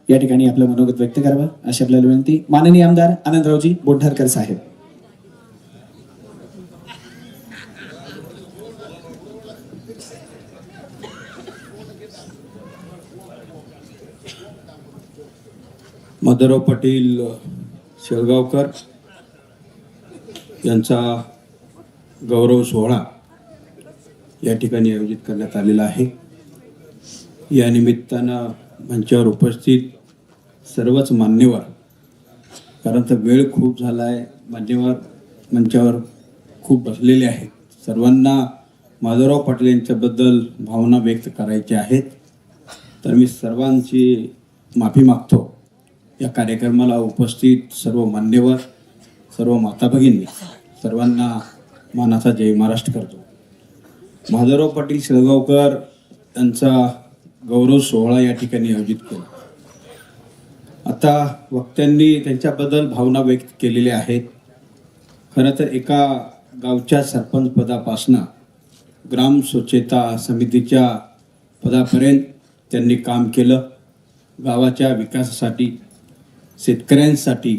या ठिकाणी आपलं मनोगत व्यक्त करावं अशी आपल्याला विनंती. माननीय आमदार आनंदरावजी बोडढारकर साहेब. माधवराव पाटील शेळगावकर यांचा गौरव सोहळा या ठिकाणी आयोजित करण्यात आलेला आहे. या निमित्तानं मंचावर उपस्थित सर्वच मान्यवर, कारण तर वेळ खूप झाला आहे, मान्यवर मंचावर खूप बसलेले आहेत. सर्वांना माधवराव पाटील यांच्याबद्दल भावना व्यक्त करायच्या आहेत, तर मी सर्वांची माफी मागतो. या कार्यक्रमाला उपस्थित सर्व मान्यवर, सर्व माता भगिनी, सर्वांना मानाचा जय महाराष्ट्र करतो. माधवराव पाटील शेळगावकर यांचा गौरव सोहळा या ठिकाणी आयोजित केला. आता वक्त्यांनी त्यांच्याबद्दल भावना व्यक्त केलेल्या आहेत. खरं तर एका गावच्या सरपंच पदापासून ग्राम स्वच्छता समितीच्या पदापर्यंत त्यांनी काम केलं. गावाच्या विकासासाठी, शेतकऱ्यांसाठी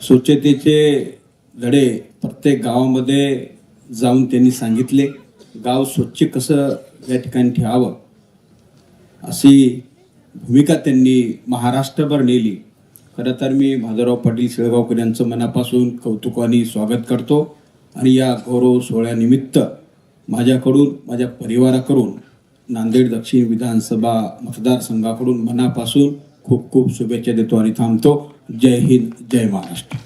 स्वच्छतेचे धडे प्रत्येक गावामध्ये जाऊन त्यांनी सांगितले. गाव स्वच्छ कसं या ठिकाणी ठेवावं अशी भूमिका त्यांनी महाराष्ट्रभर नेली. खरं तर मी माधवराव पाटील शेळगावकर यांचं मनापासून कौतुकाने स्वागत करतो आणि या गौरव सोहळ्यानिमित्त माझ्याकडून, माझ्या परिवाराकडून, नांदेड दक्षिण विधानसभा मतदारसंघाकडून मनापासून खूप खूप शुभेच्छा देतो आणि थांबतो. जय हिंद, जय महाराष्ट्र.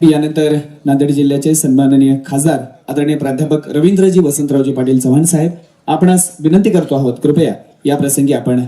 यानंतर नांदेड जिल्ह्याचे सन्माननीय खासदार आदरणीय प्राध्यापक रवींद्रजी वसंतरावजी पाटील चव्हाण साहेब, आपणास विनंती करतो आहोत, कृपया या प्रसंगी आपण